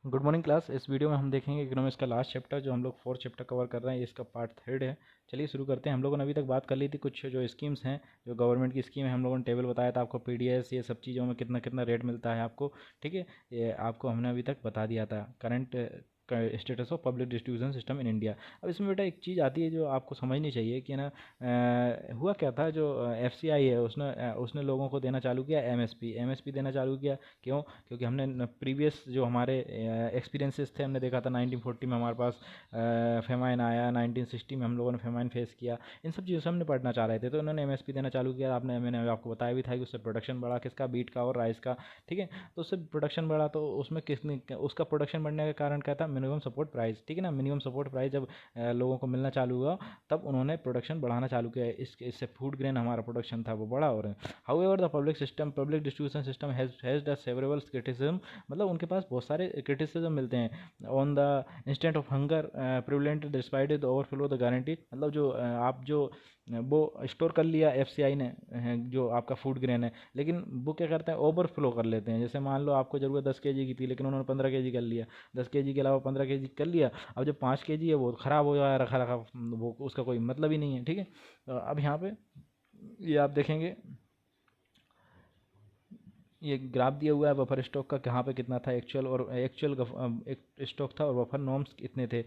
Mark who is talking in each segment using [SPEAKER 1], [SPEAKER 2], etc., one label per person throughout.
[SPEAKER 1] Good morning class. इस video में हम देखेंगे इकोनॉमिक्स का लास्ट चैप्टर, जो हम लोग 4th चैप्टर कवर कर रहे हैं। इसका पार्ट 3 है। चलिए शुरू करते हैं। हम लोगों ने अभी तक बात कर ली थी कुछ जो स्कीम्स हैं, जो गवर्नमेंट की स्कीम है। हम लोगों ने टेबल बताया था आपको, पीडीएस, ये सब चीज़ों में कितना कितना रेट मिलता है आपको। ठीक है, ये आपको हमने अभी तक बता दिया था। Current status of public distribution system in India. अब इसमें बेटा एक चीज़ आती है जो आपको समझनी चाहिए कि ना, हुआ क्या था, जो एफसीआई है उसने लोगों को देना चालू किया एमएसपी देना चालू किया। क्यों? क्योंकि हमने प्रीवियस जो हमारे एक्सपीरियंसेस थे, हमने देखा था 1940 में हमारे पास फेमाइन आया, 1960 में हम लोगों ने फेमाइन फेस किया। इन सब चीज़ों से हमने पढ़ना चाह रहे थे, तो उन्होंने एमएसपी देना चालू किया। मैंने आपको बताया भी था कि उससे प्रोडक्शन बढ़ा, किसका, बीट का और राइस का। ठीक है, तो उससे प्रोडक्शन बढ़ा, तो उसमें किसने, उसका प्रोडक्शन बढ़ने का कारण क्या था? Minimum support price. ठीक है ना, मिनिमम सपोर्ट प्राइस जब लोगों को मिलना चालू हुआ, तब उन्होंने प्रोडक्शन बढ़ाना चालू किया। इससे फूड ग्रेन हमारा प्रोडक्शन था वो बढ़ा। और however the public distribution system has the several criticism, मतलब उनके पास बहुत सारे क्रिटिसिज्म मिलते हैं। On the instant of hunger prevalent despite the overflow the guarantee, मतलब जो आप जो वो स्टोर कर लिया एफसीआई ने, जो आपका फूड ग्रेन है, लेकिन वो क्या करते हैं, ओवरफ्लो कर लेते हैं। जैसे मान लो आपको ज़रूरत 10 केजी की थी, लेकिन उन्होंने 15 केजी कर लिया, 10 केजी के अलावा 15 केजी कर लिया। अब जो 5 केजी है वो ख़राब हो जाए, रखा रखा, वो उसका कोई मतलब ही नहीं है। ठीक है, अब यहाँ पे ये आप देखेंगे, ये ग्राफ दिया हुआ है बफर स्टॉक का, कहाँ पे कितना था एक्चुअल, और एक्चुअल एक स्टॉक था, और बफर नॉर्म्स कितने थे।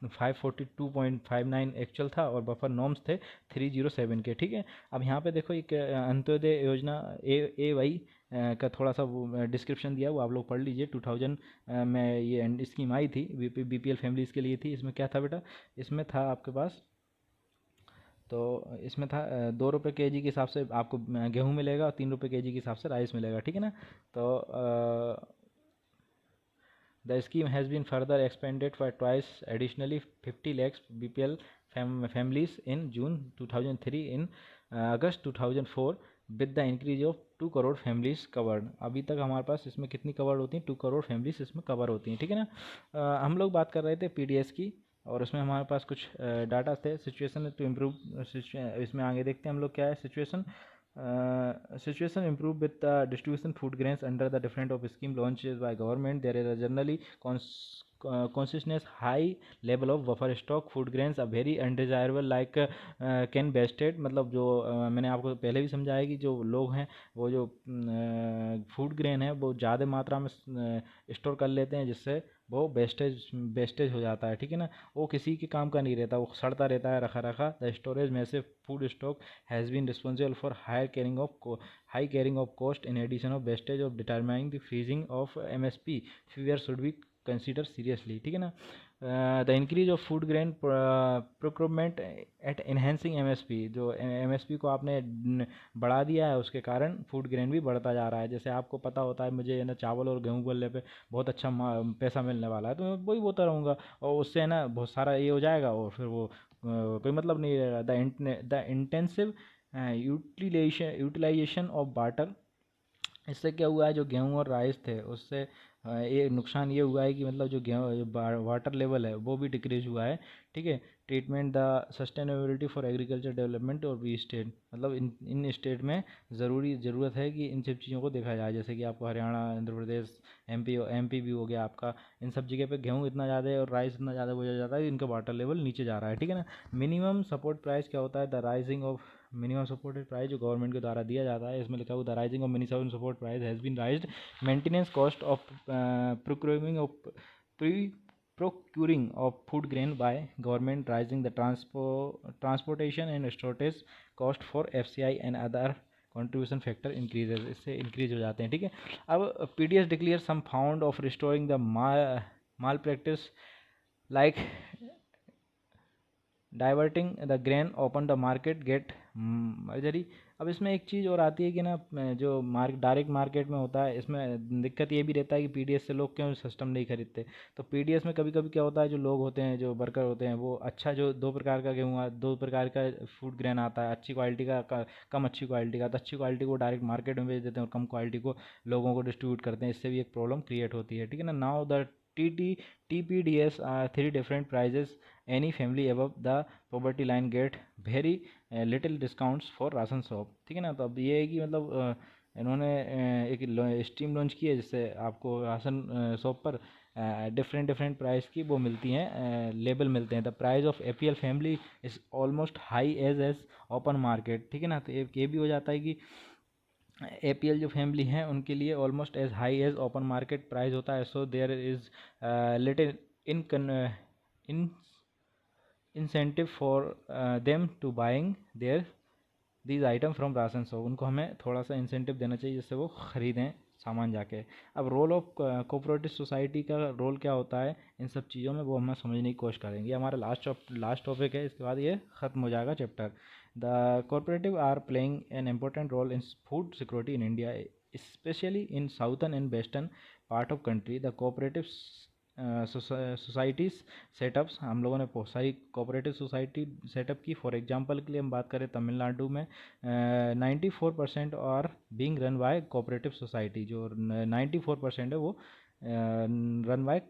[SPEAKER 1] 542.59 एक्चुअल था, और बफर नॉर्म्स थे 307 के। ठीक है, अब यहाँ पे देखो एक अंत्योदय योजना ए वाई का थोड़ा सा वो डिस्क्रिप्शन दिया, वो आप लोग पढ़ लीजिए। 2000 में ये स्कीम आई थी, बीपीएल फैमिलीज़ के लिए थी। इसमें क्या था बेटा, इसमें था आपके पास, तो इसमें था 2 रुपये के जी के हिसाब से आपको गेहूँ मिलेगा, और 3 रुपये के जी के हिसाब से राइस मिलेगा। ठीक है ना, तो the scheme has been further expanded for twice additionally 50 lakhs BPL families in June 2003 in August 2004 with the increase of 2 crore families covered. अभी तक हमारे पास इसमें कितनी कवर्ड होती हैं? 2 करोड़ फैमिलीज इसमें कवर होती हैं। ठीक है ना, हम लोग बात कर रहे थे पीडीएस की, और उसमें हमारे पास कुछ डाटा थे। सिचुएशन टू इम्प्रूव, इसमें आगे देखते हैं हम लोग क्या है situation. Situation improve with the distribution food grains under the different of scheme launched by government. There is a generally consciousness high level of buffer stock food grains are very undesirable like can bested, मतलब जो मैंने आपको पहले भी समझाया कि जो लोग हैं वो जो फूड ग्रेन है वो ज़्यादा मात्रा में स्टोर कर लेते हैं, जिससे वो वेस्टेज हो जाता है। ठीक है ना, वो किसी के काम का नहीं रहता, वो सड़ता रहता है रखा रखा। द स्टोरेज में से food stock has been responsible for high carrying of cost in addition of wastage of determining the freezing of MSP fear should be consider seriously. ठीक है ना, the increase of food grain procurement at enhancing MSP, जो MSP को आपने बढ़ा दिया है, उसके कारण फूड ग्रेन भी बढ़ता जा रहा है। जैसे आपको पता होता है मुझे है ना, चावल और गेहूँ बोलने पे बहुत अच्छा पैसा मिलने वाला है, तो मैं वही बोलता रहूँगा, और उससे है ना बहुत सारा ये हो जाएगा, और फिर वो कोई मतलब नहीं रहेगा। The intensive utilisation of water, इससे क्या हुआ है, जो गेहूँ और राइस थे उससे ये नुकसान ये हुआ है कि मतलब जो गेहूँ वाटर लेवल है वो भी डिक्रीज हुआ है। ठीक है, treatment the sustainability for agriculture development और भी स्टेट, मतलब इन स्टेट में ज़रूरत है कि इन सब चीज़ों को देखा जाए। जैसे कि आपको हरियाणा, आंध्र प्रदेश, एमपी भी हो गया आपका, इन सब जगह पे गेहूँ इतना ज़्यादा है और राइस इतना ज़्यादा हो जाता है, इनका वाटर लेवल नीचे जा रहा है। ठीक है ना, मिनिमम सपोर्ट प्राइस क्या होता है? The rising of minimum supported price जो गवर्नमेंट के द्वारा दिया जाता है, इसमें लिखा हुआ the rising of minimum support price has been raised, maintenance cost of procuring of procuring of food grain by government, rising the transportation and storage cost for FCI and other contribution factor increases, इससे increase हो जाते हैं। ठीक है, अब PDS declare some found of restoring the malpractice like diverting the grain open the market get मर्जरी। अब इसमें एक चीज़ और आती है कि ना, जो डायरेक्ट मार्केट में होता है, इसमें दिक्कत ये भी रहता है कि पीडीएस से लोग क्यों सिस्टम नहीं खरीदते। तो पीडीएस में कभी कभी क्या होता है, जो लोग होते हैं, जो वर्कर होते हैं, वो अच्छा जो 2 प्रकार का गेहूँ, 2 प्रकार का फूड ग्रेन आता है, अच्छी क्वालिटी का कम अच्छी क्वालिटी का, तो अच्छी क्वालिटी को डायरेक्ट मार्केट में बेच देते हैं और कम क्वालिटी को लोगों को डिस्ट्रीब्यूट करते हैं। इससे भी एक प्रॉब्लम क्रिएट होती है। ठीक है ना, now the TPDS are 3 different prices. Any family above the poverty line get very little discounts for ration shop. ठीक है ना, तो अब ये है कि मतलब इन्होंने एक स्कीम लॉन्च की है जिससे आपको राशन शॉप पर डिफरेंट डिफरेंट प्राइस की वो मिलती हैं, लेबल मिलते हैं। The price of APL family is almost high as open market, ठीक है ना। तो ये भी हो जाता है कि एपीएल जो फैमिली हैं उनके लिए almost as high as open market price होता है। So there is little in in incentive for them to buying there these item from ration shop. उनको हमें थोड़ा सा इंसेंटिव देना चाहिए जिससे वो ख़रीदें सामान जाके। अब रोल ऑफ कोऑपरेटिव सोसाइटी का रोल क्या होता है इन सब चीज़ों में, वो हम समझने की कोशिश करेंगे। हमारा लास्ट टॉपिक है, इसके बाद ये ख़त्म हो जाएगा chapter. The cooperative are playing an important role in food security in India, especially in southern and western part of country. The cooperative societies setups, हम लोगों ने बहुत सारी कोऑपरेटिव सोसाइटी सेटअप की। फॉर एग्जांपल के लिए हम बात करें तमिलनाडु में 94% are being run by cooperative society, जो 94% है वो run by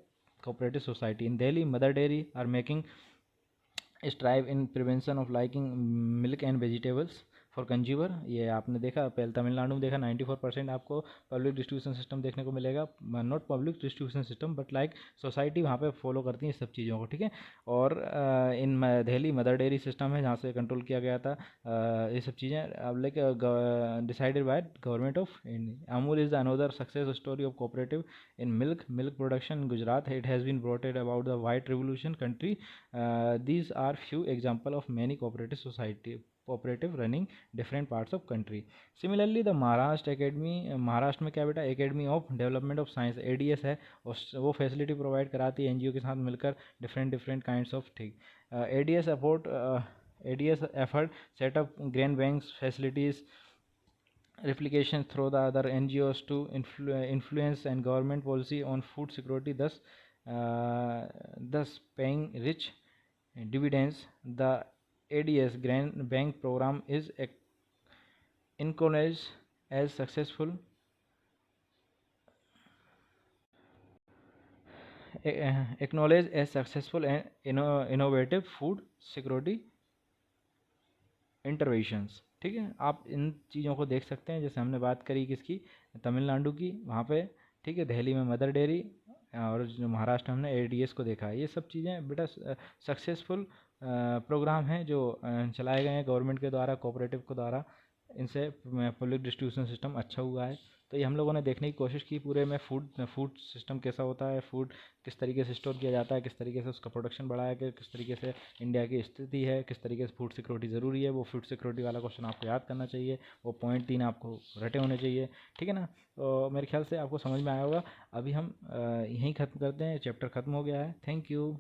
[SPEAKER 1] cooperative society. In Delhi Mother Dairy are making strive in prevention of liking milk and vegetables for consumer. ये आपने देखा पहले तमिलनाडु में देखा 94% आपको पब्लिक डिस्ट्रीब्यूशन सिस्टम देखने को मिलेगा, not public distribution system but like society वहाँ पे फॉलो करती है इस सब चीज़ों को, ठीक है। और इन दिल्ली मदर डेयरी सिस्टम है जहाँ से कंट्रोल किया गया था ये सब चीज़ें। अब like decided by government of India. Amul is the another success story of cooperative in milk production in Gujarat. It has been brought about the white revolution country. These are few example of many cooperative running different parts of country. Similarly, the Maharashtra Academy, Maharashtra में क्या बेटा Academy of Development of Science ADS है, वो facility provide कराती है NGO के साथ मिलकर different kinds of thing. ADS effort set up grain banks facilities replication through the other NGOs to influence and government policy on food security, thus paying rich dividends. The ADS Grain Bank program is acknowledged as successful and innovative food security interventions, ठीक है। आप इन चीज़ों को देख सकते हैं, जैसे हमने बात करी किसकी, तमिलनाडु की, वहाँ पे ठीक है। दिल्ली में मदर डेयरी और जो महाराष्ट्र हमने एडीएस को देखा है। ये सब चीज़ें बेटा सक्सेसफुल प्रोग्राम हैं जो चलाए गए हैं गवर्नमेंट के द्वारा, कोऑपरेटिव के द्वारा। इनसे पब्लिक डिस्ट्रीब्यूशन सिस्टम अच्छा हुआ है। तो ये हम लोगों ने देखने की कोशिश की पूरे में फूड सिस्टम कैसा होता है, फूड किस तरीके से स्टोर किया जाता है, किस तरीके से उसका प्रोडक्शन बढ़ाया गया, किस तरीके से इंडिया की स्थिति है, किस तरीके से फूड सिक्योरिटी ज़रूरी है। वो फूड सिक्योरिटी वाला क्वेश्चन आपको याद करना चाहिए, वो पॉइंट 3 आपको रटे होने चाहिए, ठीक है ना। तो मेरे ख्याल से आपको समझ में आया होगा। अभी हम यहीं ख़त्म करते हैं, चैप्टर ख़त्म हो गया है। Thank you.